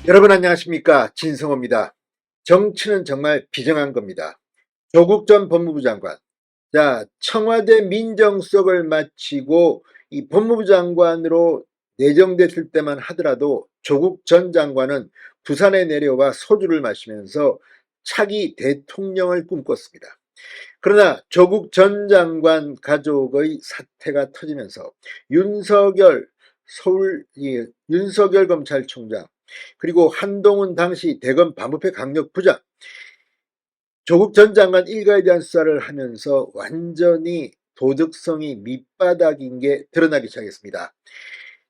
여러분 안녕하십니까, 진성호입니다. 정치는 정말 비정한 겁니다. 조국 전 법무부 장관, 청와대 민정수석을 마치고 이 법무부 장관으로 내정됐을 때만 하더라도 조국 전 장관은 부산에 내려와 소주를 마시면서 차기 대통령을 꿈꿨습니다. 그러나 조국 전 장관 가족의 사태가 터지면서 윤석열 검찰총장, 그리고 한동훈 당시 대검 반부패 강력부장, 조국 전 장관 일가에 대한 수사를 하면서 완전히 도덕성이 밑바닥인 게 드러나기 시작했습니다.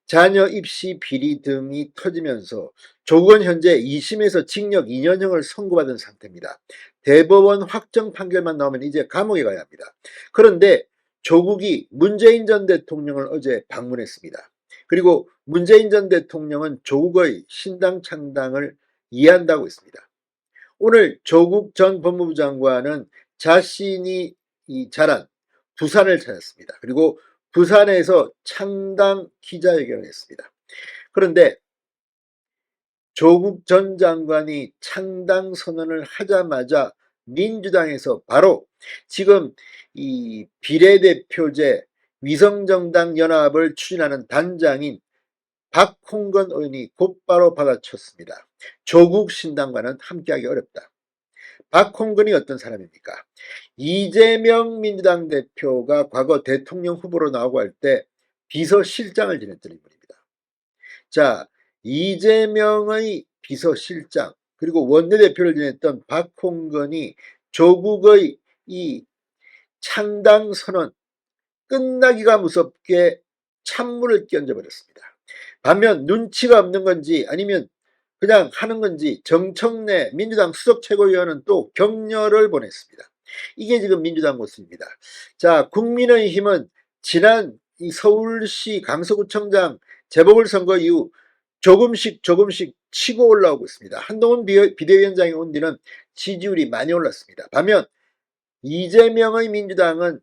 자녀 입시 비리 등이 터지면서 조국은 현재 2심에서 징역 2년형을 선고받은 상태입니다. 대법원 확정 판결만 나오면 이제 감옥에 가야 합니다. 그런데 조국이 문재인 전 대통령을 어제 방문했습니다. 그리고 문재인 전 대통령은 조국의 신당 창당을 이해한다고 했습니다. 오늘 조국 전 법무부 장관은 자신이 자란 부산을 찾았습니다. 그리고 부산에서 창당 기자회견을 했습니다. 그런데 조국 전 장관이 창당 선언을 하자마자 민주당에서 바로 지금 이 비례대표제 위성정당 연합을 추진하는 단장인 박홍근 의원이 곧바로 받아쳤습니다. 조국 신당과는 함께하기 어렵다. 박홍근이 어떤 사람입니까? 이재명 민주당 대표가 과거 대통령 후보로 나오고 할 때 비서실장을 지냈던 인물입니다. 자, 이재명의 비서실장, 그리고 원내대표를 지냈던 박홍근이 조국의 이 창당 선언 끝나기가 무섭게 찬물을 끼얹어버렸습니다. 반면 눈치가 없는 건지 아니면 그냥 하는 건지 정청래 민주당 수석 최고위원은 또 격려를 보냈습니다. 이게 지금 민주당 모습입니다. 자, 국민의힘은 지난 이 서울시 강서구청장 재보궐선거 이후 조금씩 치고 올라오고 있습니다. 한동훈 비대위원장이 온 뒤는 지지율이 많이 올랐습니다. 반면 이재명의 민주당은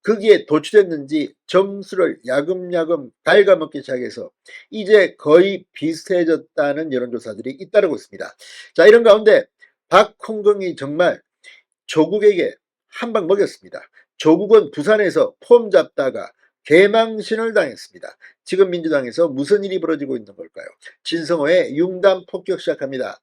거기에 도취됐는지 점수를 야금야금 갉아먹기 시작해서 이제 거의 비슷해졌다는 여론조사들이 잇따르고 있습니다. 자, 이런 가운데 박홍근이 정말 조국에게 한 방 먹였습니다. 조국은 부산에서 폼 잡다가 개망신을 당했습니다. 지금 민주당에서 무슨 일이 벌어지고 있는 걸까요? 진성호의 융단 폭격 시작합니다.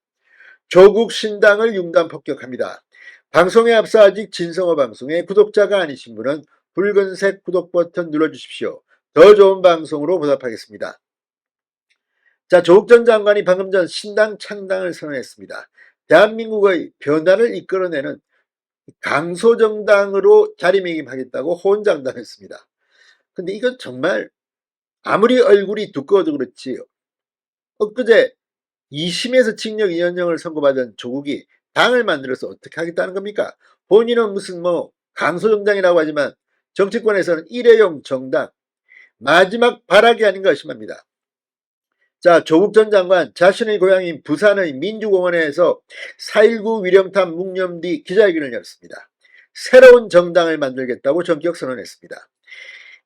조국 신당을 융단 폭격합니다. 방송에 앞서 아직 진성호 방송의 구독자가 아니신 분은 붉은색 구독 버튼 눌러주십시오. 더 좋은 방송으로 보답하겠습니다. 자, 조국 전 장관이 방금 전 신당 창당을 선언했습니다. 대한민국의 변화를 이끌어내는 강소정당으로 자리매김하겠다고 호언장담했습니다. 근데 이건 정말 아무리 얼굴이 두꺼워도 그렇지 엊그제 2심에서 징역 2년형을 선고받은 조국이 당을 만들어서 어떻게 하겠다는 겁니까? 본인은 무슨 강소정당이라고 하지만 정치권에서는 일회용 정당, 마지막 발악이 아닌가 의심합니다. 자, 조국 전 장관 자신의 고향인 부산의 민주공원에서 4.19 위령탑 묵념 뒤 기자회견을 열었습니다. 새로운 정당을 만들겠다고 전격 선언했습니다.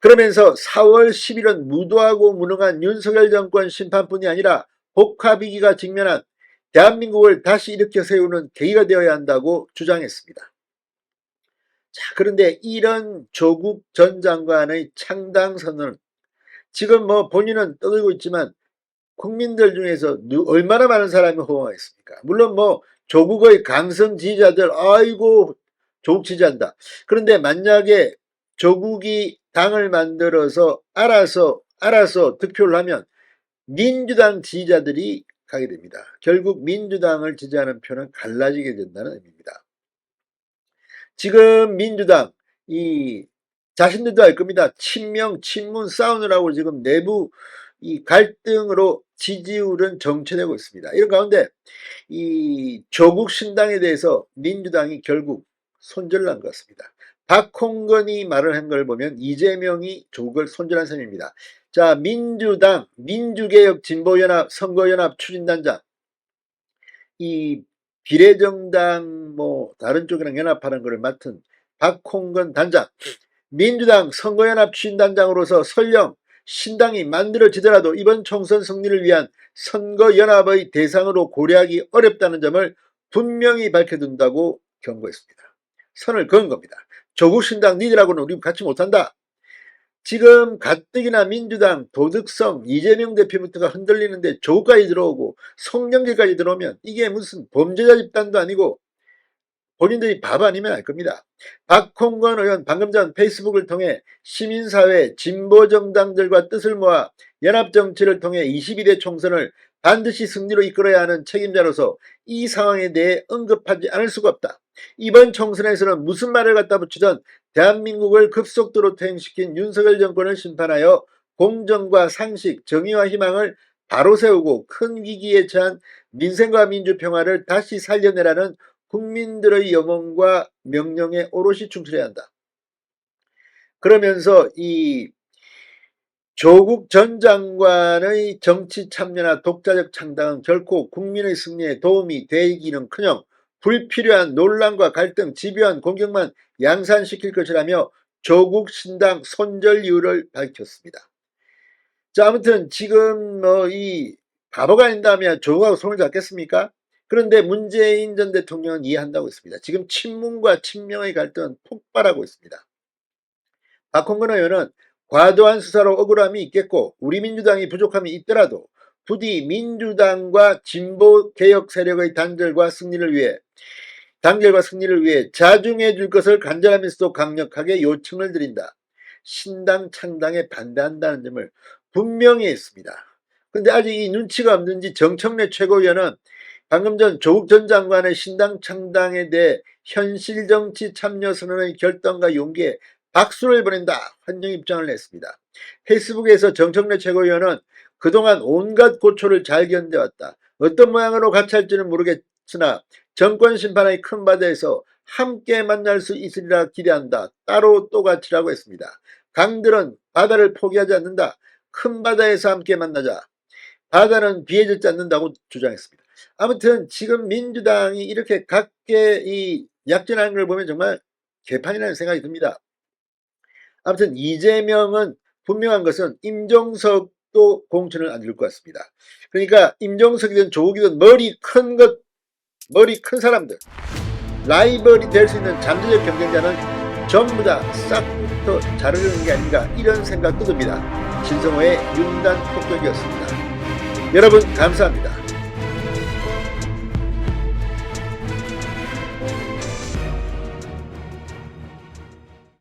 그러면서 4월 10일은 무도하고 무능한 윤석열 정권 심판뿐이 아니라 복합위기가 직면한 대한민국을 다시 일으켜 세우는 계기가 되어야 한다고 주장했습니다. 자, 그런데 이런 조국 전 장관의 창당 선언은 지금 본인은 떠들고 있지만 국민들 중에서 얼마나 많은 사람이 호응하겠습니까? 물론 조국의 강성 지지자들 아이고 조국 지지한다. 그런데 만약에 조국이 당을 만들어서 알아서 득표를 하면 민주당 지지자들이 가게 됩니다. 결국 민주당을 지지하는 표는 갈라지게 된다는 의미입니다. 지금 민주당 자신들도 알 겁니다. 친문 싸우느라고 지금 내부 이 갈등으로 지지율은 정체되고 있습니다. 이런 가운데 이 조국 신당에 대해서 민주당이 결국 손절난 것 같습니다. 박홍근이 말을 한 걸 보면 이재명이 조국을 손절한 셈입니다. 자, 민주당 민주개혁 진보연합 선거연합 추진단장, 이 비례정당 다른 쪽이랑 연합하는 것을 맡은 박홍근 단장, 민주당 선거연합 추진단장으로서 설령 신당이 만들어지더라도 이번 총선 승리를 위한 선거연합의 대상으로 고려하기 어렵다는 점을 분명히 밝혀둔다고 경고했습니다. 선을 그은 겁니다. 조국 신당 니들하고는 우리 같이 못한다. 지금 가뜩이나 민주당 도덕성 이재명 대표부터가 흔들리는데 조국까지 들어오고 송영길까지 들어오면 이게 무슨 범죄자 집단도 아니고 본인들이 바보 아니면 알 겁니다. 박홍건 의원 방금 전 페이스북을 통해 시민사회 진보정당들과 뜻을 모아 연합정치를 통해 22대 총선을 반드시 승리로 이끌어야 하는 책임자로서 이 상황에 대해 언급하지 않을 수가 없다. 이번 총선에서는 무슨 말을 갖다 붙이든 대한민국을 급속도로 퇴행시킨 윤석열 정권을 심판하여 공정과 상식, 정의와 희망을 바로 세우고 큰 위기에 처한 민생과 민주평화를 다시 살려내라는 국민들의 염원과 명령에 오롯이 충실해야 한다. 그러면서 이 조국 전 장관의 정치 참여나 독자적 창당은 결코 국민의 승리에 도움이 되기는커녕 불필요한 논란과 갈등, 집요한 공격만 양산시킬 것이라며 조국 신당 손절 이유를 밝혔습니다. 자, 아무튼 지금 이 바보가 아닌다면 조국하고 손을 잡겠습니까? 그런데 문재인 전 대통령은 이해한다고 했습니다. 지금 친문과 친명의 갈등은 폭발하고 있습니다. 박홍근 의원은 과도한 수사로 억울함이 있겠고 우리 민주당이 부족함이 있더라도 부디 민주당과 진보개혁 세력의 단결과 승리를 위해 자중해 줄 것을 간절하면서도 강력하게 요청을 드린다. 신당 창당에 반대한다는 점을 분명히 했습니다. 그런데 아직 이 눈치가 없는지 정청래 최고위원은 방금 전 조국 전 장관의 신당 창당에 대해 현실 정치 참여 선언의 결단과 용기에 박수를 보낸다 환영 입장을 냈습니다. 페이스북에서 정청래 최고위원은 그동안 온갖 고초를 잘 견뎌왔다. 어떤 모양으로 같이 할지는 모르겠으나 정권 심판의 큰 바다에서 함께 만날 수 있으리라 기대한다. 따로 또 같이라고 했습니다. 강들은 바다를 포기하지 않는다. 큰 바다에서 함께 만나자. 바다는 비에 젖지 않는다고 주장했습니다. 아무튼 지금 민주당이 이렇게 각계 이 약진하는 걸 보면 정말 개판이라는 생각이 듭니다. 아무튼 이재명은 분명한 것은 임종석도 공천을 안 줄 것 같습니다. 그러니까 임종석이든 조국이든 머리 큰 사람들, 라이벌이 될 수 있는 잠재적 경쟁자는 전부 다 싹부터 자르는 게 아닌가 이런 생각도 듭니다. 진성호의 윤단 폭격이었습니다. 여러분 감사합니다.